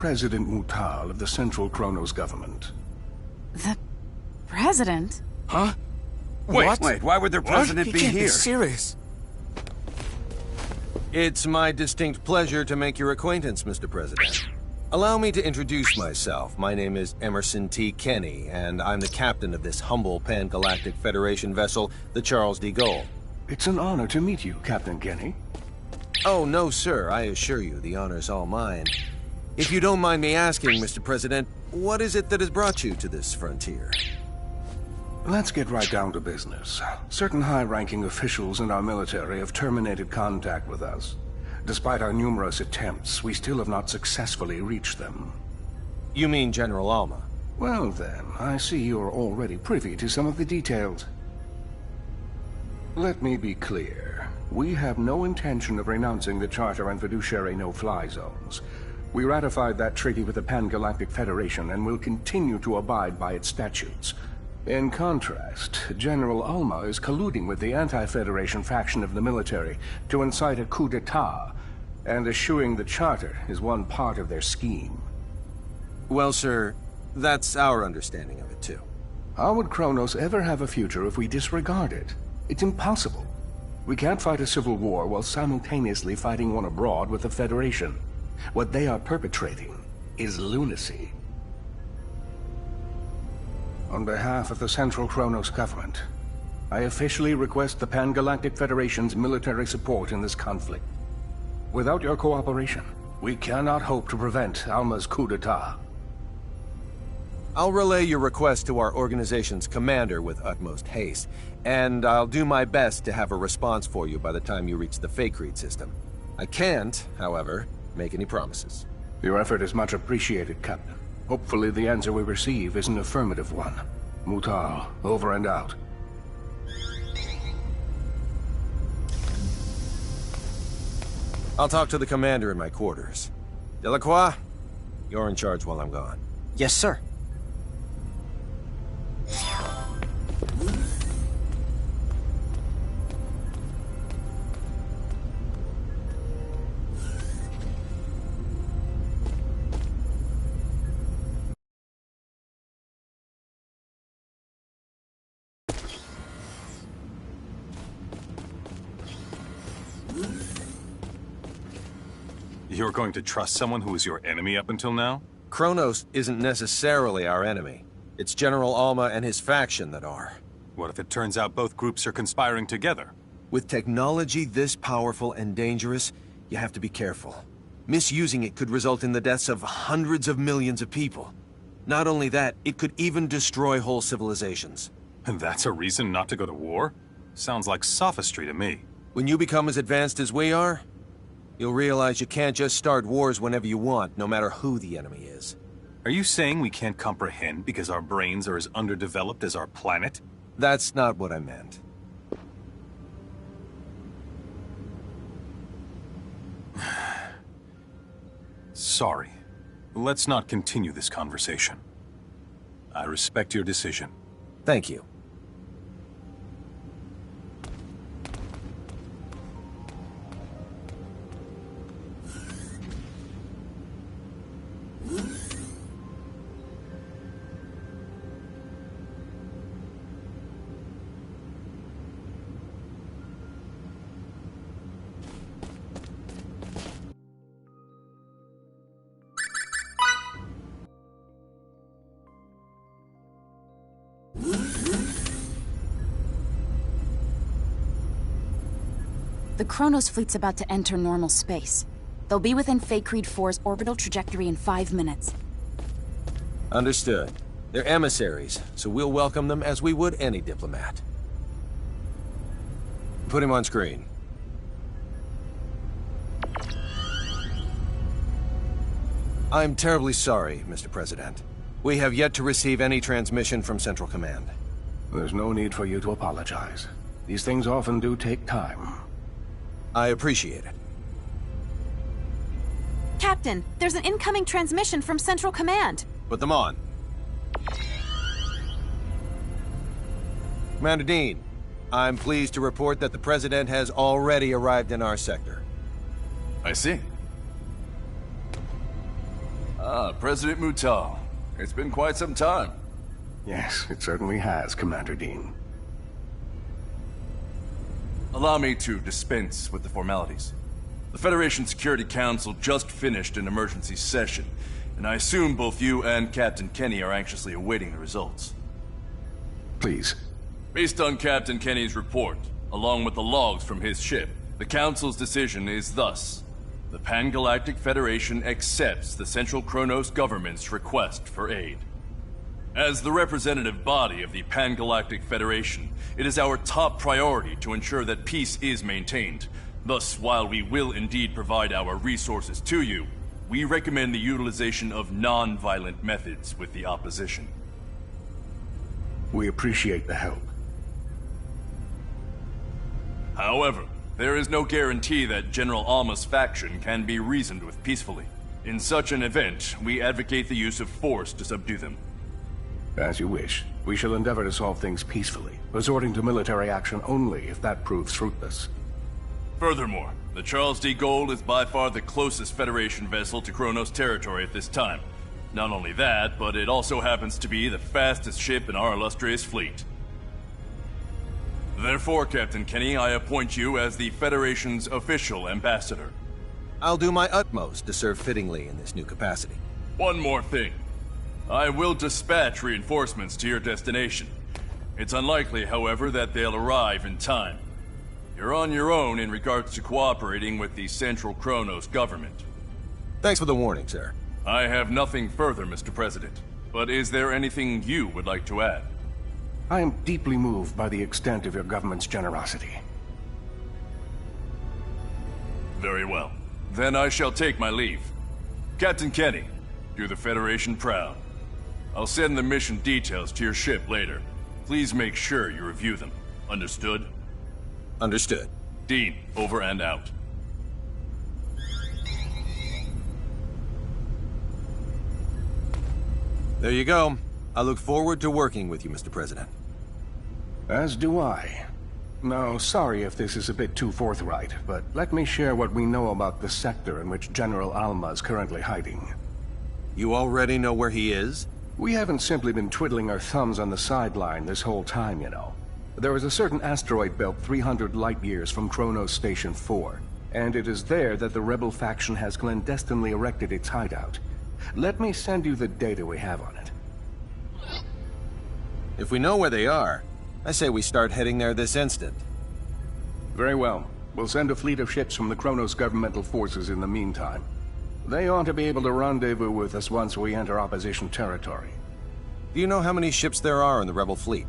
President Mutal of the Central Kronos government. The president? Huh? Wait, why would their president He be can't here? be serious. It's my distinct pleasure to make your acquaintance, Mr. President. Allow me to introduce myself. My name is Emerson T. Kenny, and I'm the captain of this humble Pan-Galactic Federation vessel, the Charles de Gaulle. It's an honor to meet you, Captain Kenny. Oh, no, sir. I assure you, the honor's all mine. If you don't mind me asking, Mr. President, what is it that has brought you to this frontier? Let's get right down to business. Certain high-ranking officials in our military have terminated contact with us. Despite our numerous attempts, we still have not successfully reached them. You mean General Alma? Well then, I see you're already privy to some of the details. Let me be clear. We have no intention of renouncing the Charter and fiduciary no-fly zones. We ratified that treaty with the Pan-Galactic Federation and will continue to abide by its statutes. In contrast, General Alma is colluding with the anti-Federation faction of the military to incite a coup d'etat, and eschewing the Charter is one part of their scheme. Well, sir, that's our understanding of it, too. How would Kronos ever have a future if we disregard it? It's impossible. We can't fight a civil war while simultaneously fighting one abroad with the Federation. What they are perpetrating is lunacy. On behalf of the Central Kronos government, I officially request the Pan-Galactic Federation's military support in this conflict. Without your cooperation, we cannot hope to prevent Alma's coup d'etat. I'll relay your request to our organization's commander with utmost haste, and I'll do my best to have a response for you by the time you reach the Faithlessness system. I can't, however, make any promises. Your effort is much appreciated, Captain. Hopefully the answer we receive is an affirmative one. Mutal, over and out. I'll talk to the commander in my quarters. Delacroix, you're in charge while I'm gone. Yes, sir. You're going to trust someone who was your enemy up until now? Kronos isn't necessarily our enemy. It's General Alma and his faction that are. What if it turns out both groups are conspiring together? With technology this powerful and dangerous, you have to be careful. Misusing it could result in the deaths of hundreds of millions of people. Not only that, it could even destroy whole civilizations. And that's a reason not to go to war? Sounds like sophistry to me. When you become as advanced as we are, you'll realize you can't just start wars whenever you want, no matter who the enemy is. Are you saying we can't comprehend because our brains are as underdeveloped as our planet? That's not what I meant. Sorry. Let's not continue this conversation. I respect your decision. Thank you. The Kronos fleet's about to enter normal space. They'll be within Faithless 4's orbital trajectory in 5 minutes. Understood. They're emissaries, so we'll welcome them as we would any diplomat. Put him on screen. I'm terribly sorry, Mr. President. We have yet to receive any transmission from Central Command. There's no need for you to apologize. These things often do take time. I appreciate it. Captain, there's an incoming transmission from Central Command. Put them on. Commander Dean, I'm pleased to report that the President has already arrived in our sector. I see. President Mutal. It's been quite some time. Yes, it certainly has, Commander Dean. Allow me to dispense with the formalities. The Federation Security Council just finished an emergency session, and I assume both you and Captain Kenny are anxiously awaiting the results. Please. Based on Captain Kenny's report, along with the logs from his ship, the Council's decision is thus. The Pan-Galactic Federation accepts the Central Kronos government's request for aid. As the representative body of the Pan-Galactic Federation, it is our top priority to ensure that peace is maintained. Thus, while we will indeed provide our resources to you, we recommend the utilization of non-violent methods with the opposition. We appreciate the help. However, there is no guarantee that General Alma's faction can be reasoned with peacefully. In such an event, we advocate the use of force to subdue them. As you wish. We shall endeavor to solve things peacefully, resorting to military action only if that proves fruitless. Furthermore, the Charles D. Gold is by far the closest Federation vessel to Kronos territory at this time. Not only that, but it also happens to be the fastest ship in our illustrious fleet. Therefore, Captain Kenny, I appoint you as the Federation's official ambassador. I'll do my utmost to serve fittingly in this new capacity. One more thing. I will dispatch reinforcements to your destination. It's unlikely, however, that they'll arrive in time. You're on your own in regards to cooperating with the Central Kronos government. Thanks for the warning, sir. I have nothing further, Mr. President. But is there anything you would like to add? I am deeply moved by the extent of your government's generosity. Very well. Then I shall take my leave. Captain Kenny, do the Federation proud. I'll send the mission details to your ship later. Please make sure you review them. Understood? Understood. Dean, over and out. There you go. I look forward to working with you, Mr. President. As do I. Now, sorry if this is a bit too forthright, but let me share what we know about the sector in which General Alma is currently hiding. You already know where he is? We haven't simply been twiddling our thumbs on the sideline this whole time, you know. There is a certain asteroid belt 300 light-years from Kronos Station 4, and it is there that the rebel faction has clandestinely erected its hideout. Let me send you the data we have on it. If we know where they are, I say we start heading there this instant. Very well. We'll send a fleet of ships from the Kronos governmental forces in the meantime. They ought to be able to rendezvous with us once we enter opposition territory. Do you know how many ships there are in the rebel fleet?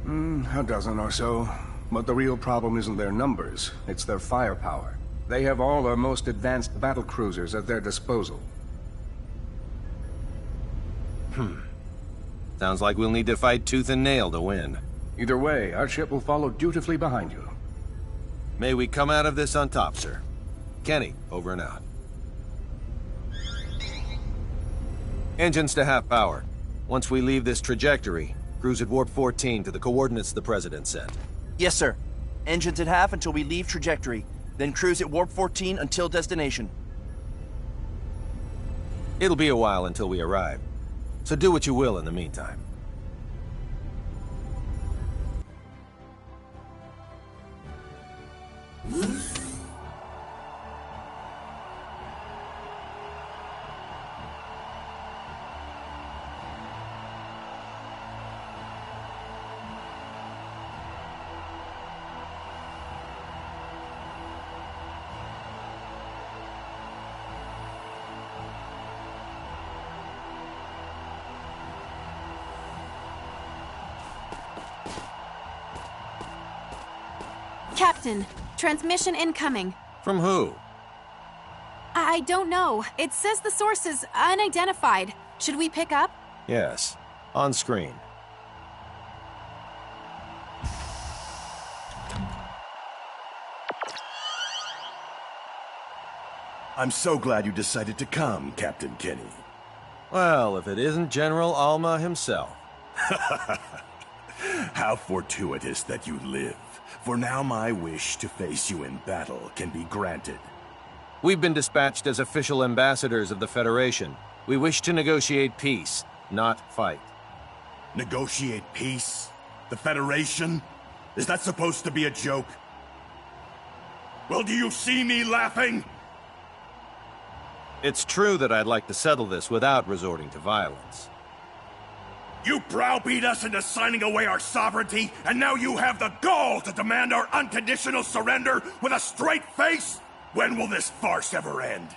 A dozen or so. But the real problem isn't their numbers, it's their firepower. They have all our most advanced battle cruisers at their disposal. Sounds like we'll need to fight tooth and nail to win. Either way, our ship will follow dutifully behind you. May we come out of this on top, sir. Kenny, over and out. Engines to half power. Once we leave this trajectory, cruise at warp 14 to the coordinates the President sent. Yes, sir. Engines at half until we leave trajectory, then cruise at warp 14 until destination. It'll be a while until we arrive, so do what you will in the meantime. Captain, transmission incoming. From who? I don't know. It says the source is unidentified. Should we pick up? Yes, on screen. I'm so glad you decided to come, Captain Kenny. Well, if it isn't General Alma himself. How fortuitous that you live. For now my wish to face you in battle can be granted. We've been dispatched as official ambassadors of the Federation. We wish to negotiate peace, not fight. Negotiate peace? The Federation? Is that supposed to be a joke? Well, do you see me laughing? It's true that I'd like to settle this without resorting to violence. You browbeat us into signing away our sovereignty, and now you have the gall to demand our unconditional surrender with a straight face? When will this farce ever end?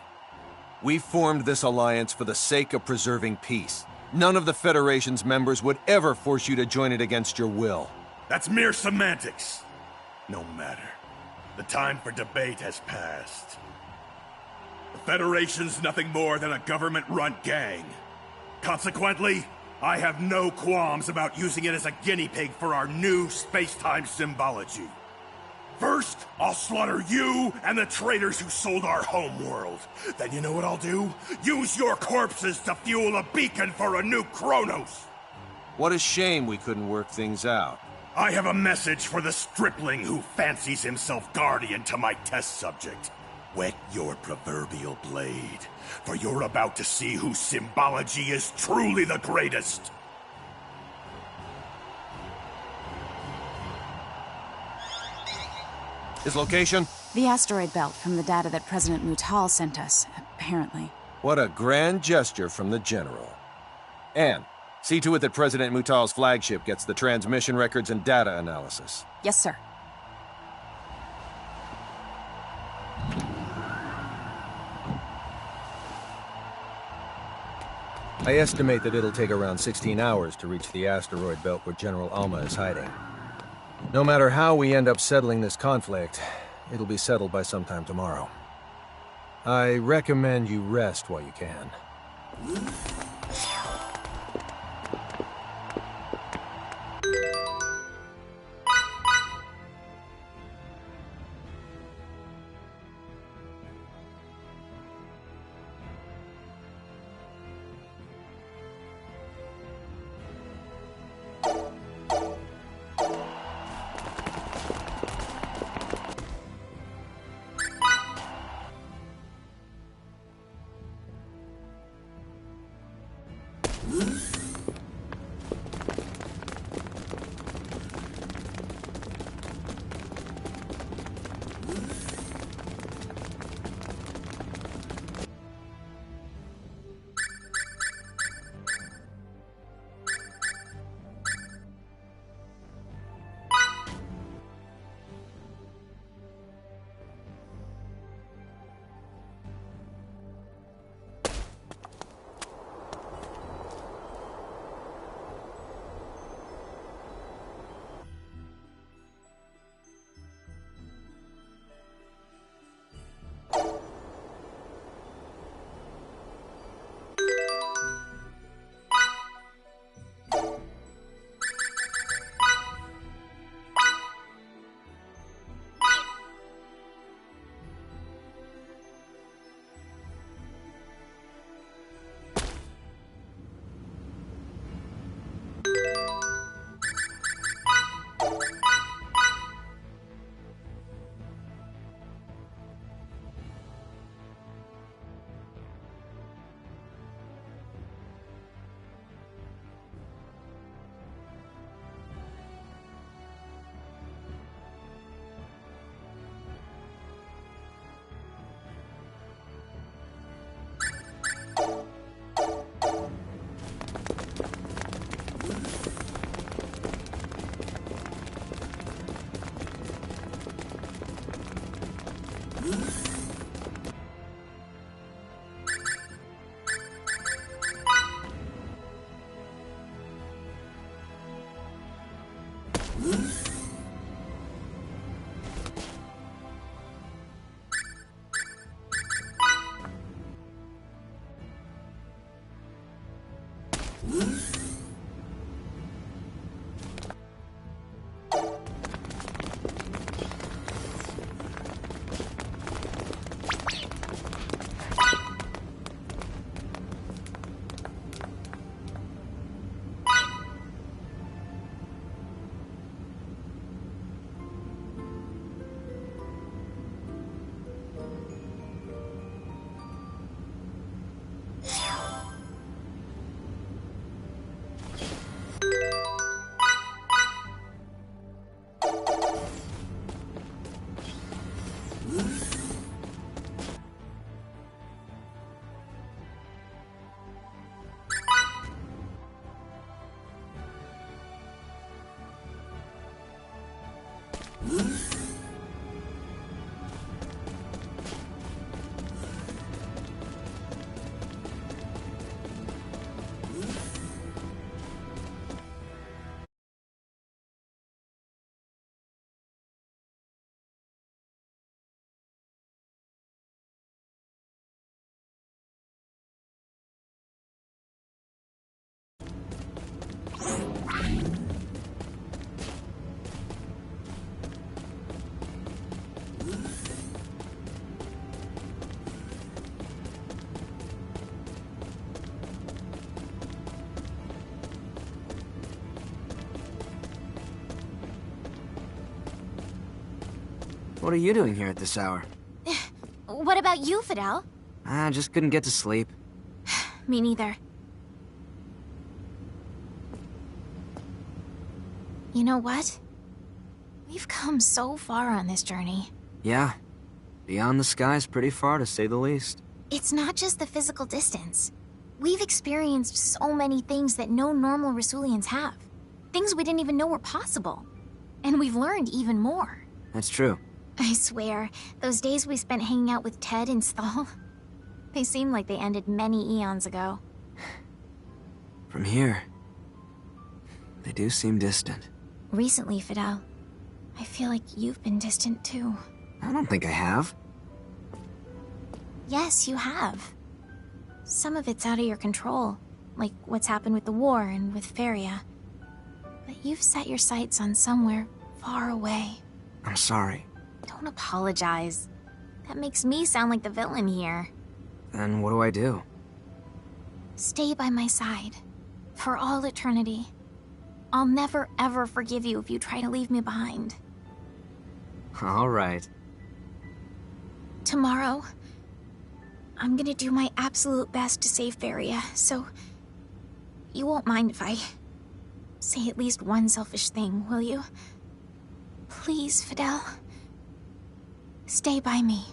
We formed this alliance for the sake of preserving peace. None of the Federation's members would ever force you to join it against your will. That's mere semantics. No matter. The time for debate has passed. The Federation's nothing more than a government-run gang. Consequently, I have no qualms about using it as a guinea pig for our new space-time symbology. First, I'll slaughter you and the traitors who sold our homeworld. Then you know what I'll do? Use your corpses to fuel a beacon for a new Kronos! What a shame we couldn't work things out. I have a message for the stripling who fancies himself guardian to my test subject. Whet your proverbial blade, for you're about to see whose symbology is truly the greatest. His location? The asteroid belt from the data that President Mutal sent us, apparently. What a grand gesture from the General. Anne, see to it that President Mutal's flagship gets the transmission records and data analysis. Yes, sir. I estimate that it'll take around 16 hours to reach the asteroid belt where General Alma is hiding. No matter how we end up settling this conflict, it'll be settled by sometime tomorrow. I recommend you rest while you can. What are you doing here at this hour? What about you, Fidel? I just couldn't get to sleep. Me neither. You know what? We've come so far on this journey. Yeah. Beyond the skies pretty far, to say the least. It's not just the physical distance. We've experienced so many things that no normal Rasulians have. Things we didn't even know were possible. And we've learned even more. That's true. I swear, those days we spent hanging out with Ted and Stahl, they seem like they ended many eons ago. From here, they do seem distant. Recently, Fidel, I feel like you've been distant too. I don't think I have. Yes, you have. Some of it's out of your control, like what's happened with the war and with Feria. But you've set your sights on somewhere far away. I'm sorry. Don't apologize. That makes me sound like the villain here. Then what do I do? Stay by my side. For all eternity. I'll never ever forgive you if you try to leave me behind. All right. Tomorrow, I'm gonna do my absolute best to save Feria, so you won't mind if I say at least one selfish thing, will you? Please, Fidel. Stay by me.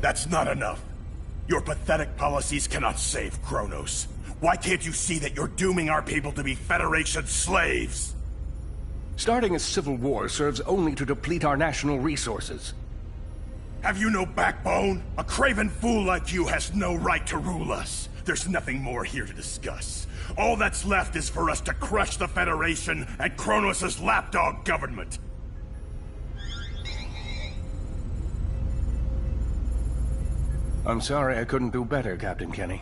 That's not enough. Your pathetic policies cannot save Kronos. Why can't you see that you're dooming our people to be Federation slaves? Starting a civil war serves only to deplete our national resources. Have you no backbone? A craven fool like you has no right to rule us. There's nothing more here to discuss. All that's left is for us to crush the Federation and Kronos' lapdog government. I'm sorry I couldn't do better, Captain Kenny.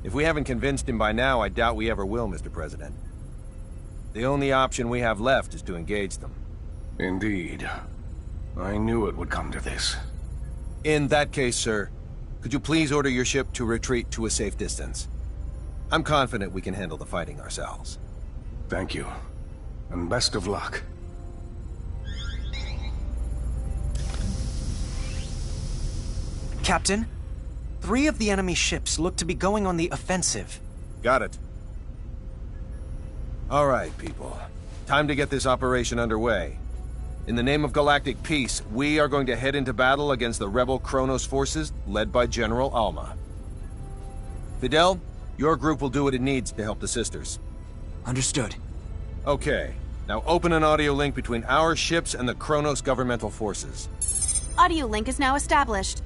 If we haven't convinced him by now, I doubt we ever will, Mr. President. The only option we have left is to engage them. Indeed. I knew it would come to this. In that case, sir, could you please order your ship to retreat to a safe distance? I'm confident we can handle the fighting ourselves. Thank you. And best of luck. Captain, 3 of the enemy ships look to be going on the offensive. Got it. All right, people. Time to get this operation underway. In the name of galactic peace, we are going to head into battle against the rebel Kronos forces led by General Alma. Fidel, your group will do what it needs to help the sisters. Understood. Okay. Now open an audio link between our ships and the Kronos governmental forces. Audio link is now established.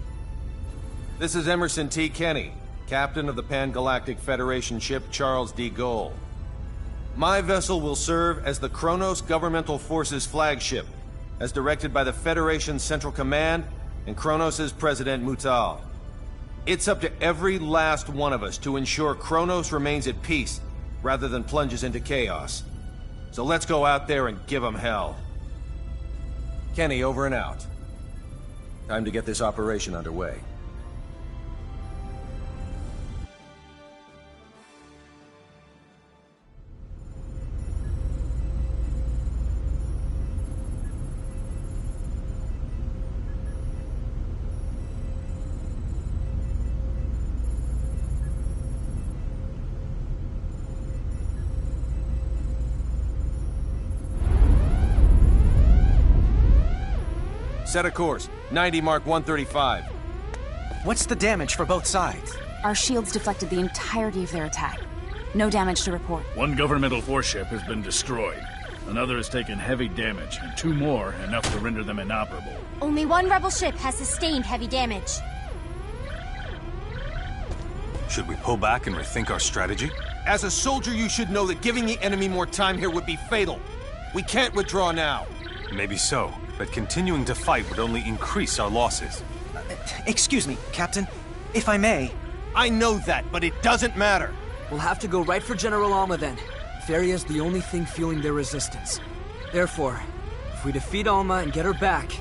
This is Emerson T. Kenny, captain of the Pan-Galactic Federation ship Charles D. Gold. My vessel will serve as the Kronos Governmental Forces flagship, as directed by the Federation's Central Command and Kronos' President Mutal. It's up to every last one of us to ensure Kronos remains at peace, rather than plunges into chaos. So let's go out there and give them hell. Kenny, over and out. Time to get this operation underway. Set a course. 90 Mark 135. What's the damage for both sides? Our shields deflected the entirety of their attack. No damage to report. One governmental force ship has been destroyed. Another has taken heavy damage, and 2 more enough to render them inoperable. Only 1 rebel ship has sustained heavy damage. Should we pull back and rethink our strategy? As a soldier, you should know that giving the enemy more time here would be fatal. We can't withdraw now. Maybe so, but continuing to fight would only increase our losses. Excuse me, Captain. If I may... I know that, but it doesn't matter. We'll have to go right for General Alma then. Faria's the only thing fueling their resistance. Therefore, if we defeat Alma and get her back,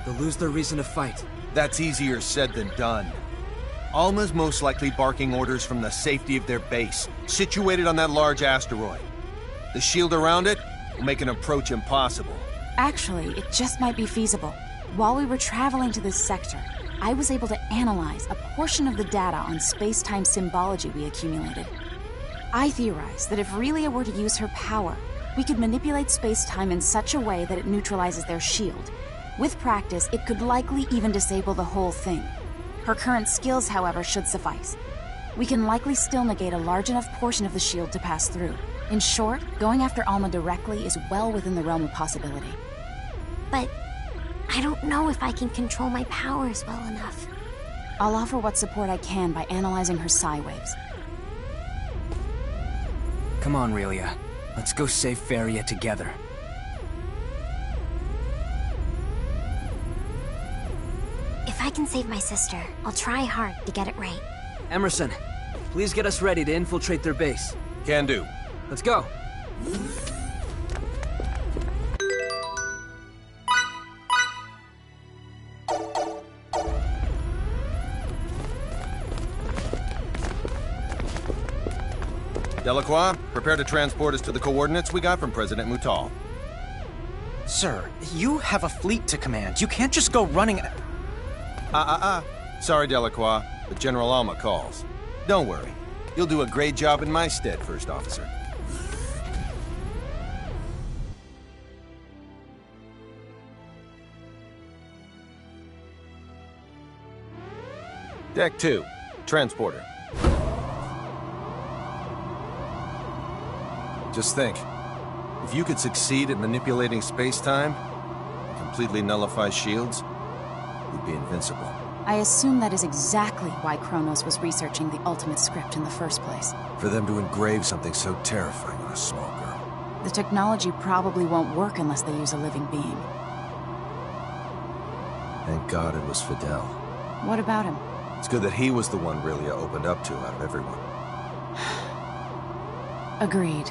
they'll lose their reason to fight. That's easier said than done. Alma's most likely barking orders from the safety of their base, situated on that large asteroid. The shield around it will make an approach impossible. Actually, it just might be feasible. While we were traveling to this sector, I was able to analyze a portion of the data on space-time symbology we accumulated. I theorized that if Relia were to use her power, we could manipulate space-time in such a way that it neutralizes their shield. With practice, it could likely even disable the whole thing. Her current skills, however, should suffice. We can likely still negate a large enough portion of the shield to pass through. In short, going after Alma directly is well within the realm of possibility. But I don't know if I can control my powers well enough. I'll offer what support I can by analyzing her psi waves. Come on, Relia. Let's go save Faria together. If I can save my sister, I'll try hard to get it right. Emerson, please get us ready to infiltrate their base. Can do. Let's go. Delacroix, prepare to transport us to the coordinates we got from President Mutal. Sir, you have a fleet to command. You can't just go running... Sorry, Delacroix, but General Alma calls. Don't worry. You'll do a great job in my stead, First Officer. Deck 2, Transporter. Just think, if you could succeed at manipulating space-time and completely nullify shields, you'd be invincible. I assume that is exactly why Kronos was researching the ultimate script in the first place. For them to engrave something so terrifying on a small girl. The technology probably won't work unless they use a living being. Thank God it was Fidel. What about him? It's good that he was the one Relia opened up to out of everyone. Agreed.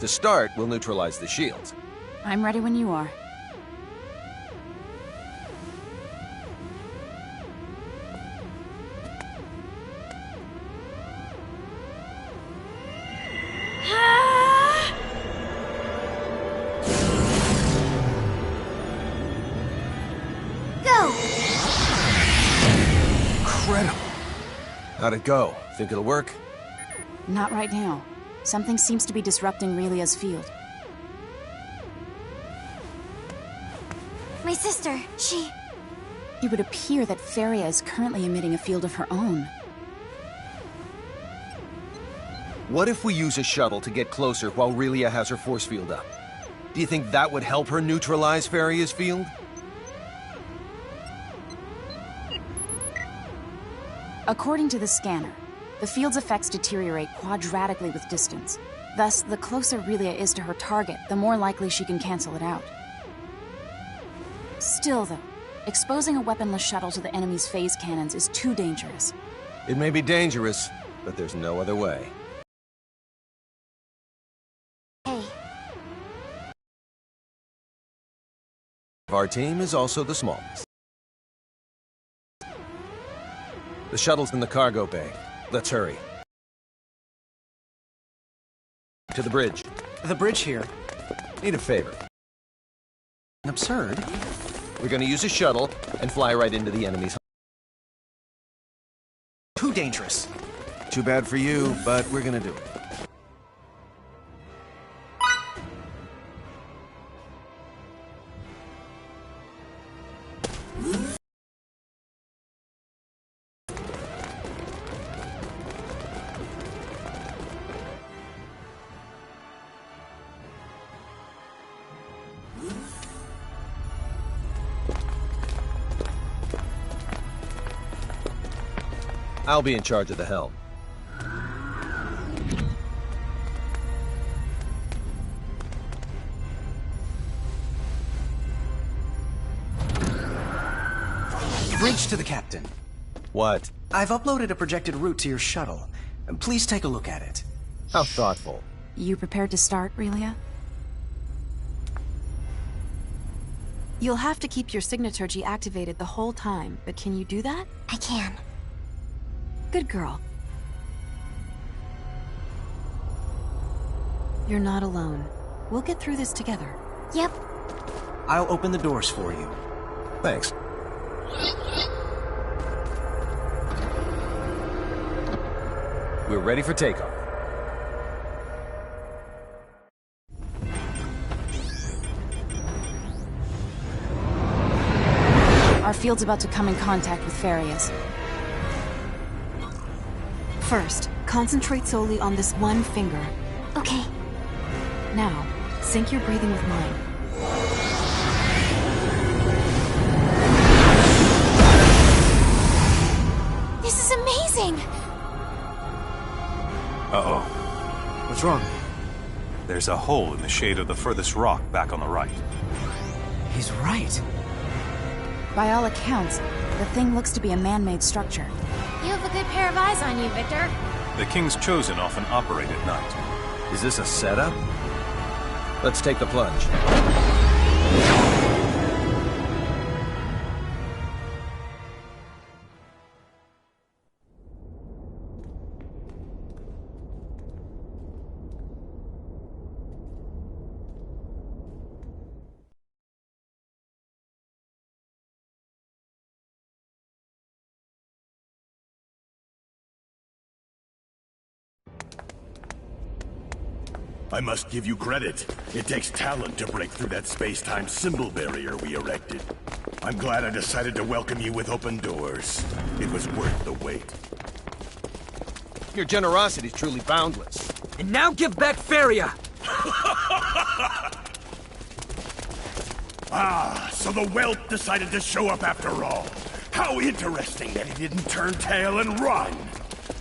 To start, we'll neutralize the shields. I'm ready when you are. Go! Incredible! How'd it go? Think it'll work? Not right now. Something seems to be disrupting Relia's field. My sister, she... It would appear that Faria is currently emitting a field of her own. What if we use a shuttle to get closer while Relia has her force field up? Do you think that would help her neutralize Faria's field? According to the scanner, the field's effects deteriorate quadratically with distance. Thus, the closer Relia is to her target, the more likely she can cancel it out. Still, though, exposing a weaponless shuttle to the enemy's phase cannons is too dangerous. It may be dangerous, but there's no other way. Hey, Our team is also the smallest. The shuttle's in the cargo bay. Let's hurry. To the bridge. The bridge here. Need a favor. Absurd. We're gonna use a shuttle and fly right into the enemy's. Too dangerous. Too bad for you, but we're gonna do it. I'll be in charge of the helm. Bridge to the captain. What? I've uploaded a projected route to your shuttle. Please take a look at it. How thoughtful. You prepared to start, Relia? You'll have to keep your signaturgy activated the whole time, but can you do that? I can. Good girl. You're not alone. We'll get through this together. Yep. I'll open the doors for you. Thanks. We're ready for takeoff. Our field's about to come in contact with Farias. First, concentrate solely on this one finger. Okay. Now, sync your breathing with mine. This is amazing! Uh-oh. What's wrong? There's a hole in the shade of the furthest rock back on the right. He's right. By all accounts, the thing looks to be a man-made structure. You have a good pair of eyes on you, Victor. The King's Chosen often operate at night. Is this a setup? Let's take the plunge. I must give you credit. It takes talent to break through that space-time symbol barrier we erected. I'm glad I decided to welcome you with open doors. It was worth the wait. Your generosity is truly boundless. And now give back Faria! Ah, so the whelp decided to show up after all. How interesting that he didn't turn tail and run.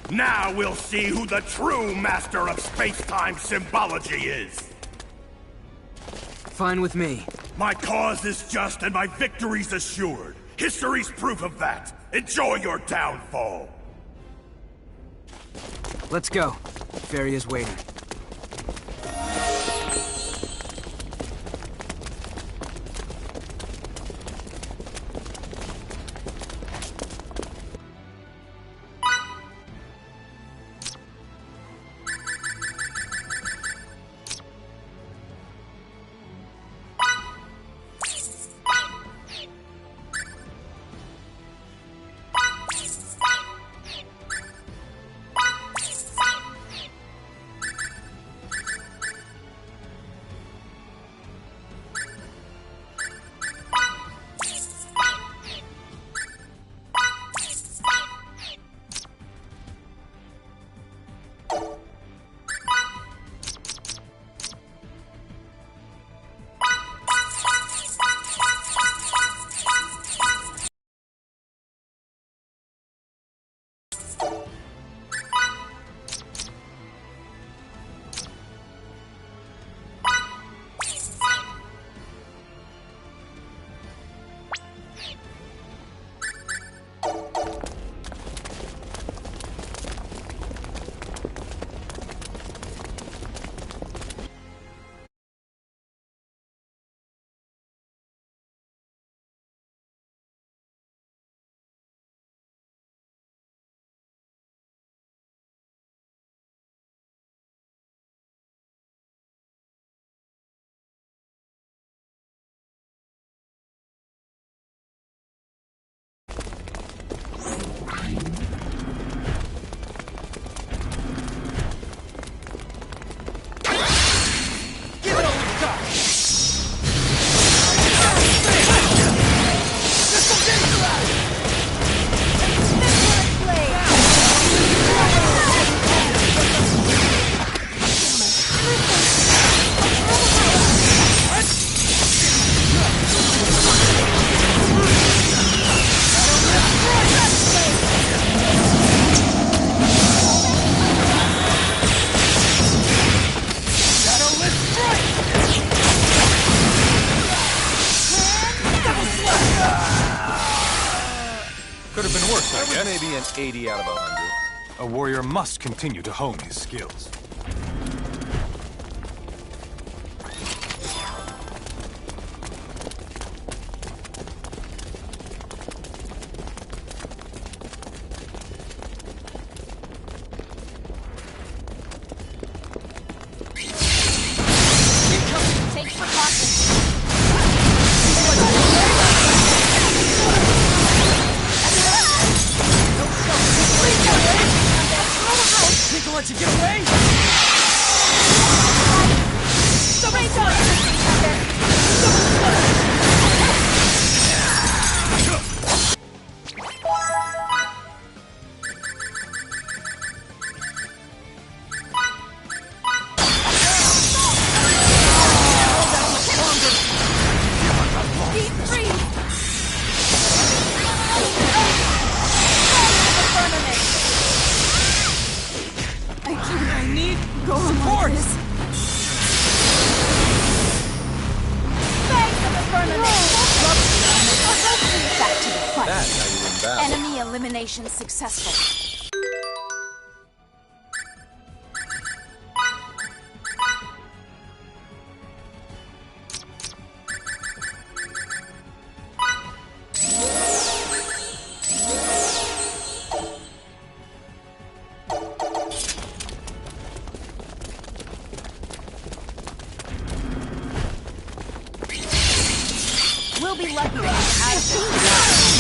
Now we'll see who the true master of space-time symbology is. Fine with me. My cause is just and my victory's assured. History's proof of that. Enjoy your downfall. Let's go. Faria's waiting. Could have been worse, I guess. Maybe an 80 out of 100. A warrior must continue to hone his skills. Take precautions. Think I'll let you get away? Enemy elimination successful. We'll be lucky to get out of this.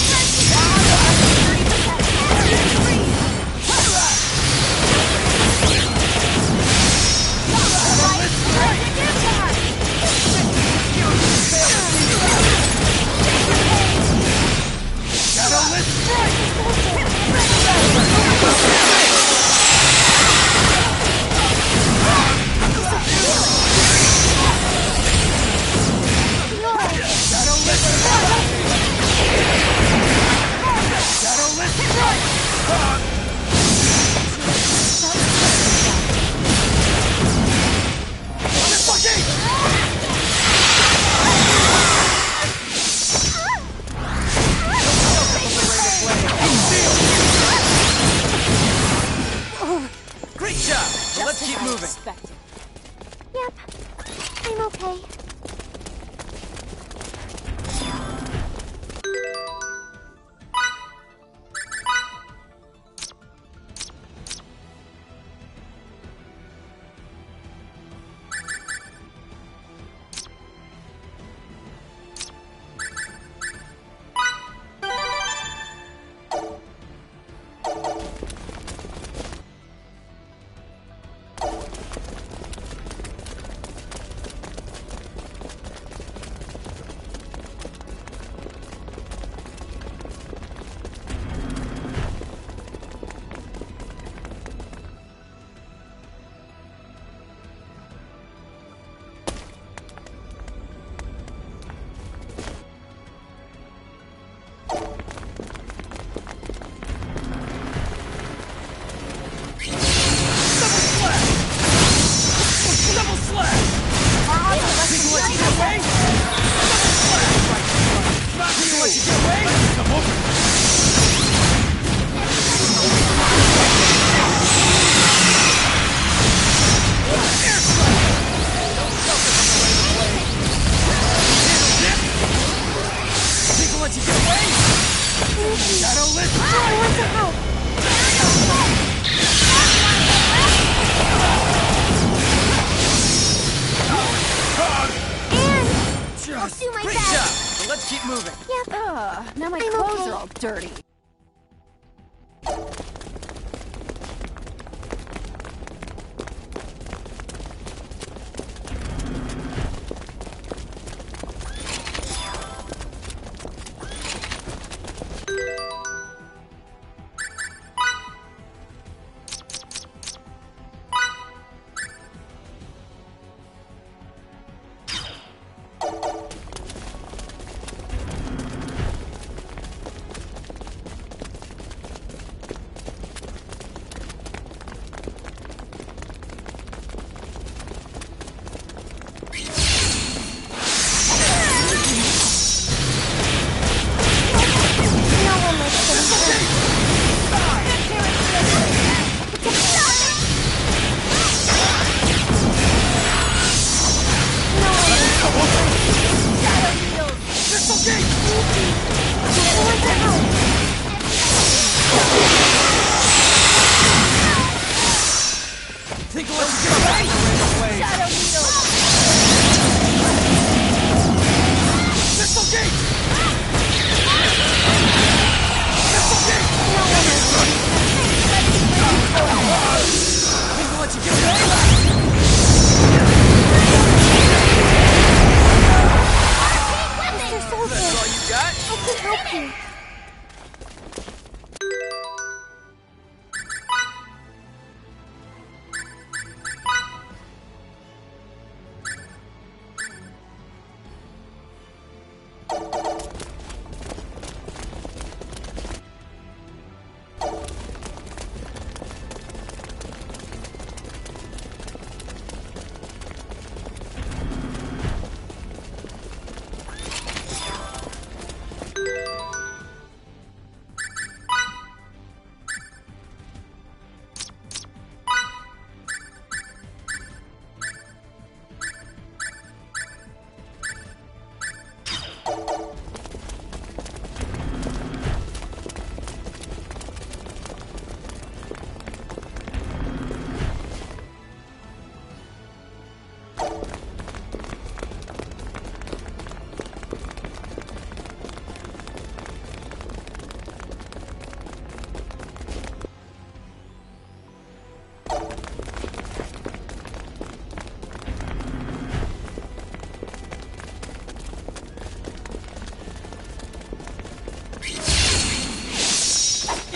Great job! So let's keep moving. Yep. I'm okay. Keep moving. Yep. Now my clothes are all dirty.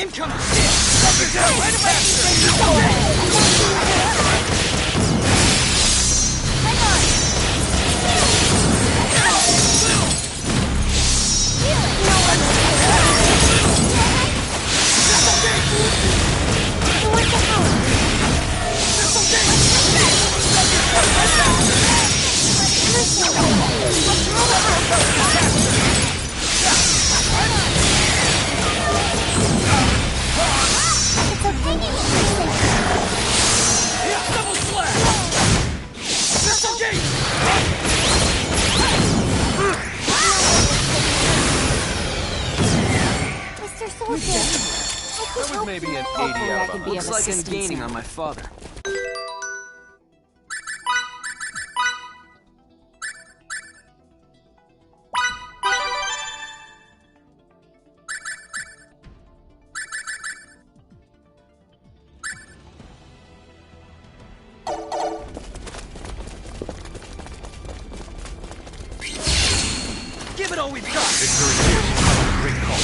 Incoming! There was maybe an 80 out of 100. Looks like I'm gaining on my father. Give it all we've got! Victory here. Great call.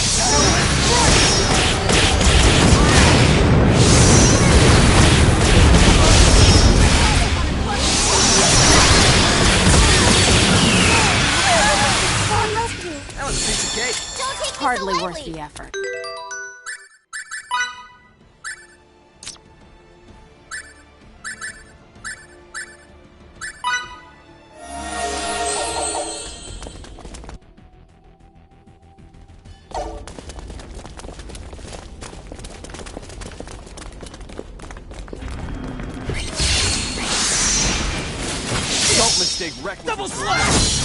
That was a piece of cake. Hardly worth the effort. Don't mistake reckless. Double slash!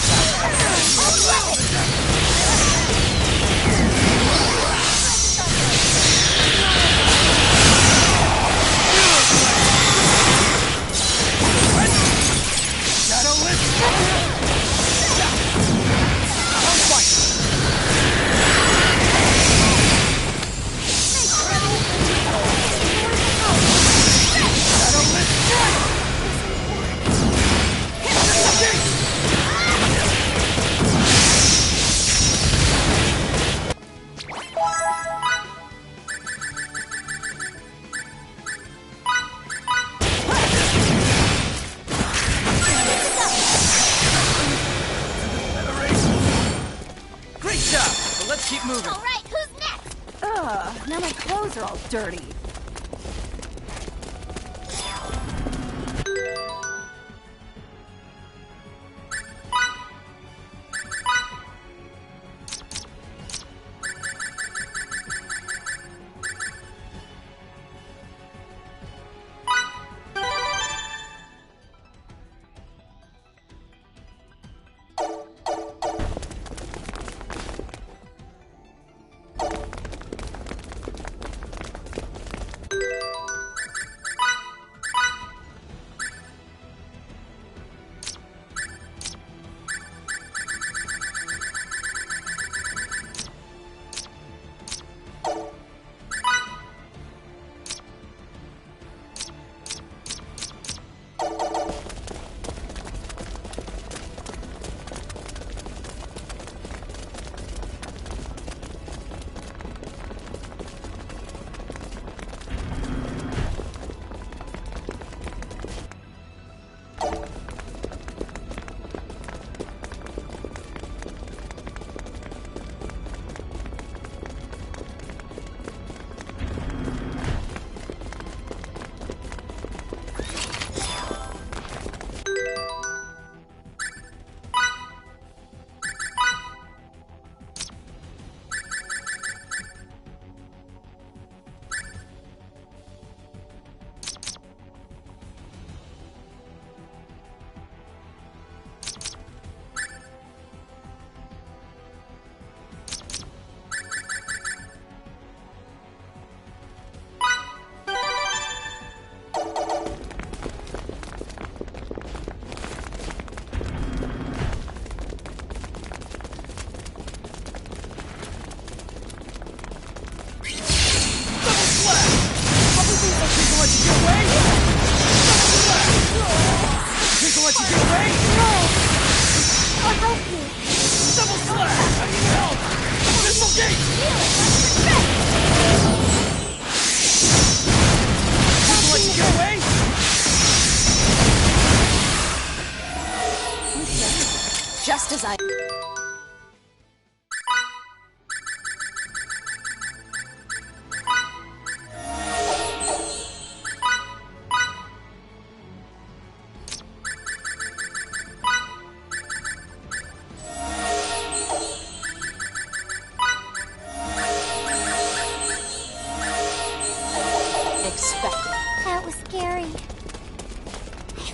Let's keep moving. All right, who's next? Ugh, now my clothes are all dirty.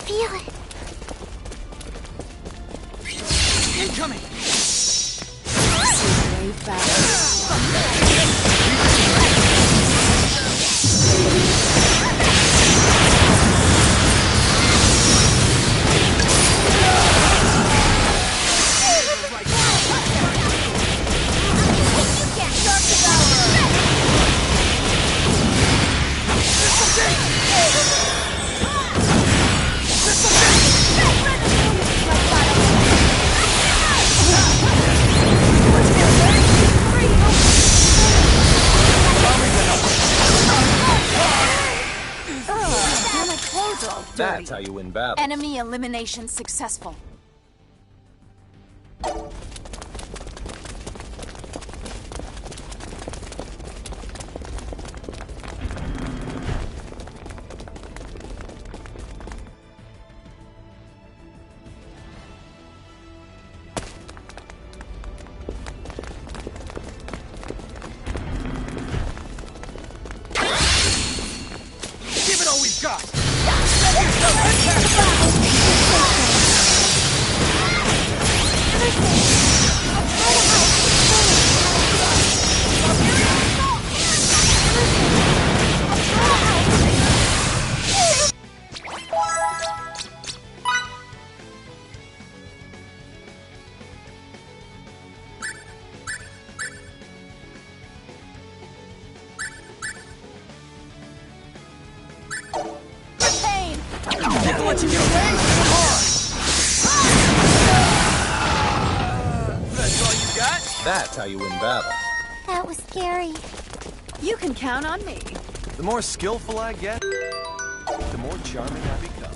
feel it. Incoming! Way fast. That's how you win battles. Enemy elimination successful. Give it all we've got! Can't let you get away! Come on! That's all you got? That's how you win battles. That was scary. You can count on me. The more skillful I get, the more charming I become.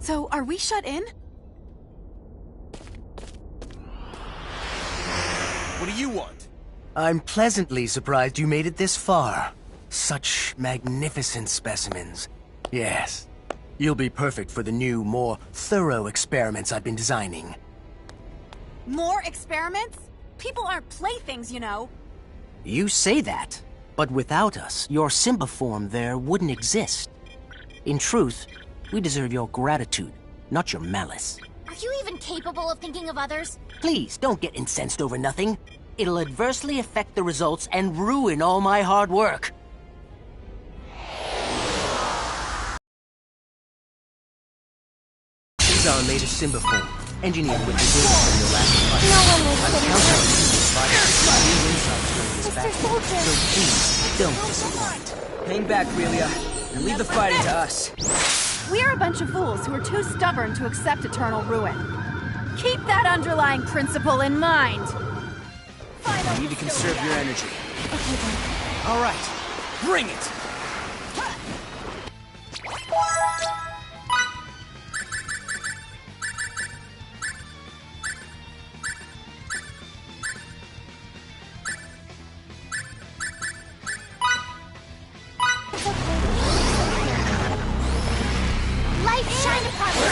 So, are we shut in? What do you want? I'm pleasantly surprised you made it this far. Such magnificent specimens. Yes. You'll be perfect for the new, more thorough experiments I've been designing. More experiments? People aren't playthings, you know. You say that, but without us, your Simba form there wouldn't exist. In truth, we deserve your gratitude, not your malice. Are you even capable of thinking of others? Please, don't get incensed over nothing. It'll adversely affect the results and ruin all my hard work. This is our latest Simba form, engineered with the data from your last fight. No one was I've kidding. counted on you to provide new insights during this battle, so please, don't disappoint. Hang back, Relia, and leave the fighting to us. We're a bunch of fools who are too stubborn to accept eternal ruin. Keep that underlying principle in mind. You need to conserve your energy. All right, bring it! Light shine upon us!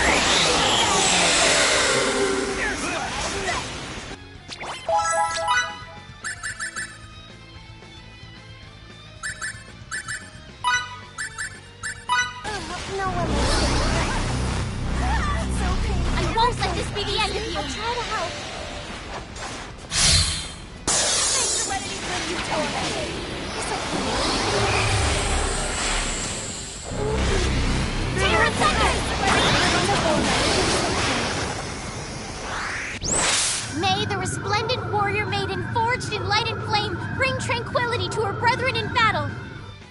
May the resplendent warrior maiden forged in light and flame bring tranquility to her brethren in battle.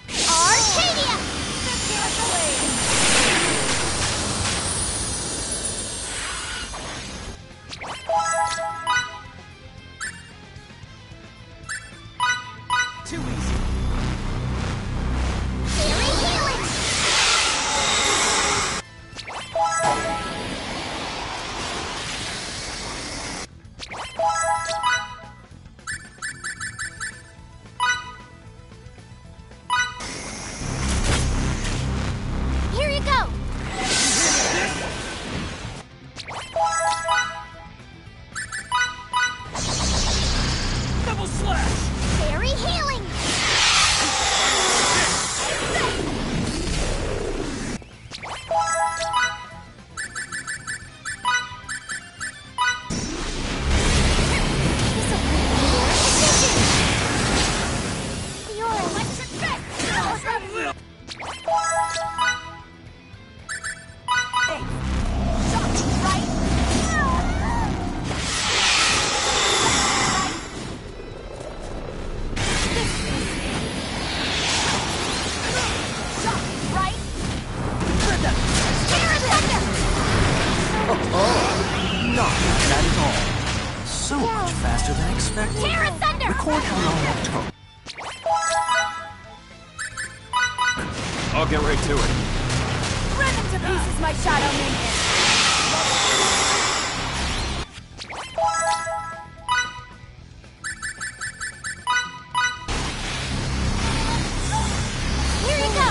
Arcadia! Too easy. Very healing! Here you go! Double slash! Very healing! Your electric fist! Not bad at all. So much faster than expected. Terra Thunder! Record how long that took. I'll get right to it. Rip into pieces, my shadow minion! Here you go!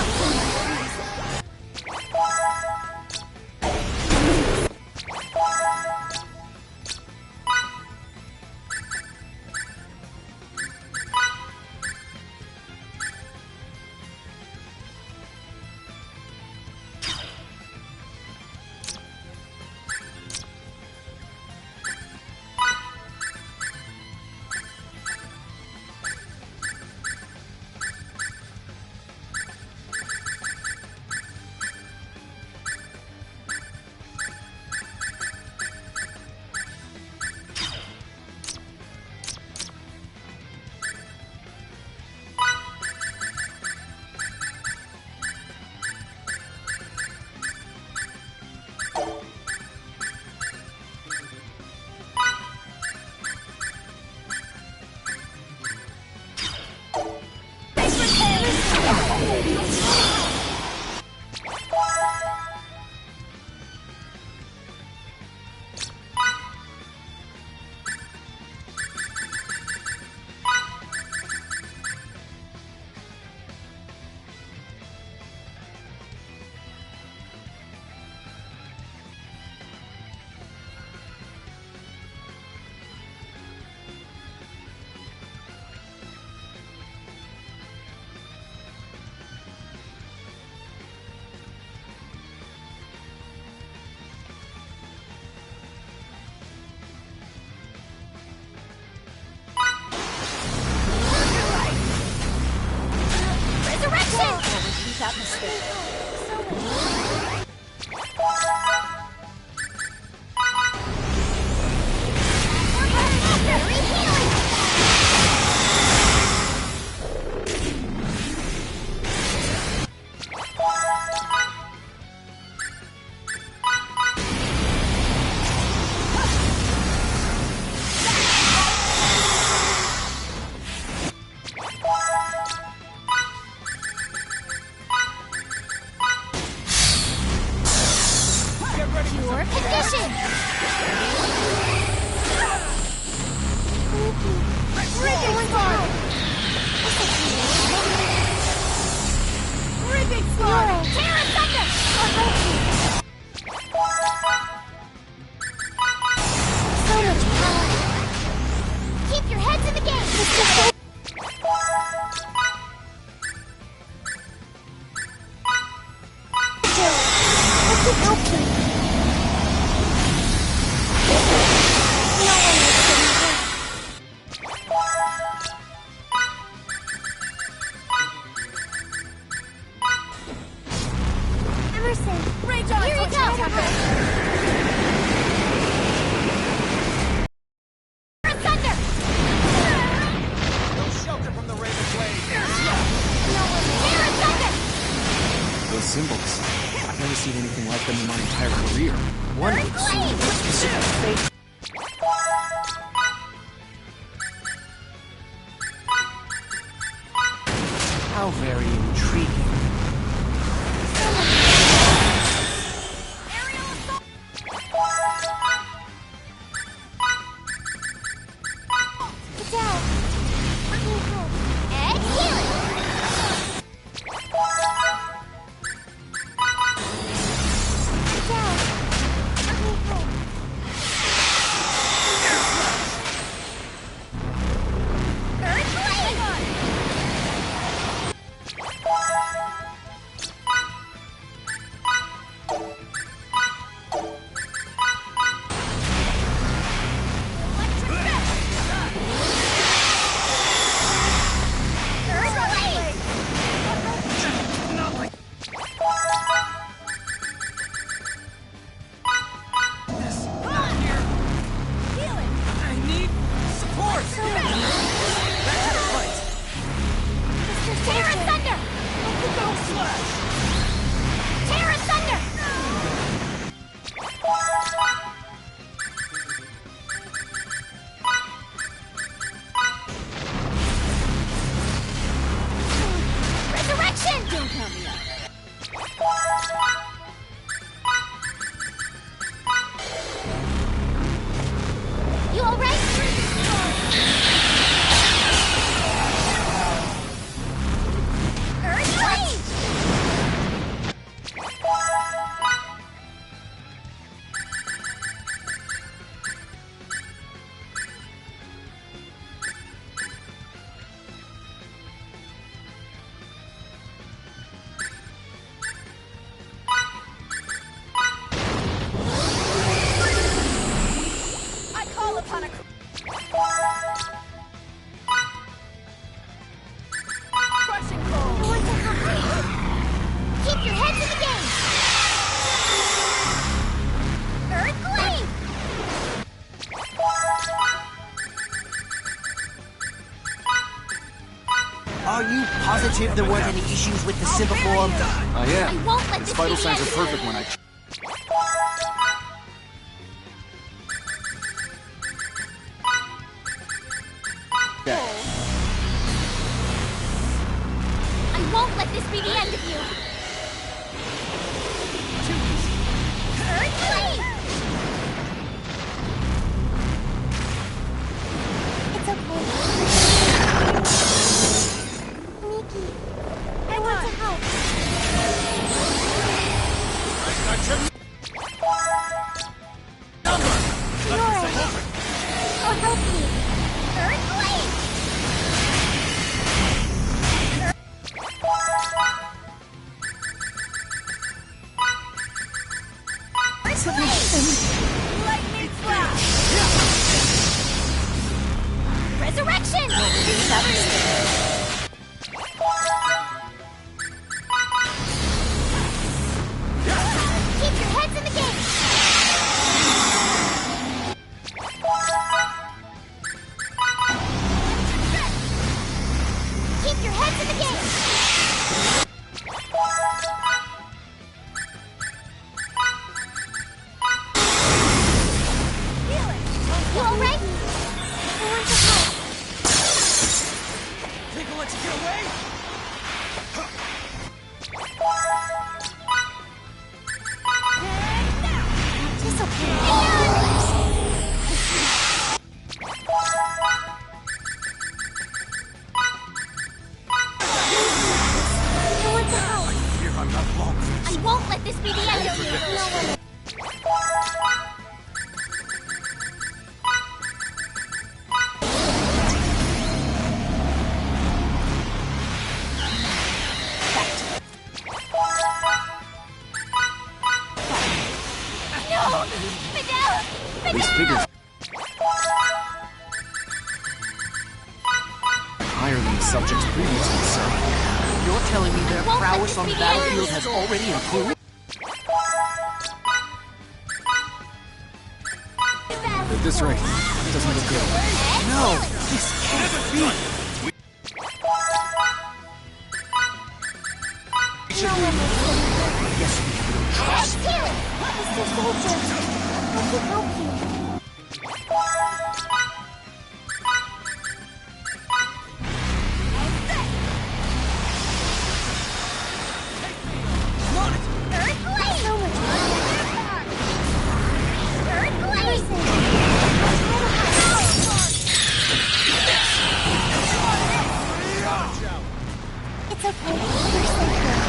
Pure condition! Rigging Spark! Rigging Spark! Terra Thunder! So much power! Keep your heads in the game! symbols. I've never seen anything like them in my entire career. One would assume specific fate. How very intriguing. Are you positive there weren't any issues with the simple form? I am. I won't let His this vital be the signs end are of perfect you. when I... I won't let this be the end of you. Earthquake! It's okay. Miki, I want to help. Nora, oh, help me. Earthquake! Lightning flash! Resurrection! Keep your heads in the game! Keep your heads in the game! You alright? I want to help. Think I'll let you get away? I want to help. Here, I'm not long for this. I won't let this be the end of you. No! Fidel! These figures... higher than the subjects previously, sir. You're telling me their Won't let prowess this on be the the end of battlefield you. has already improved? At this rate, it doesn't look good. No, this can't be. No one will Mr. Soldier, I can help you. It's okay. You're safe here.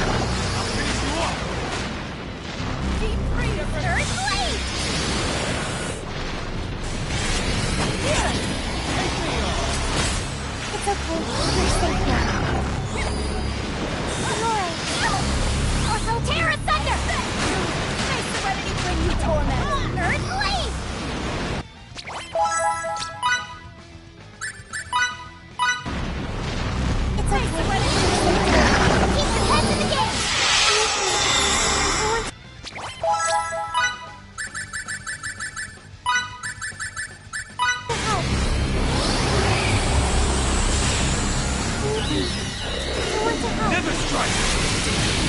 Deep freeze! Earthquake! It's okay. You're safe here. Alright. Also, Terra Thunder! May serenity bring you torment! Earthquake! It's okay. Keep your heads in the game! Never strike!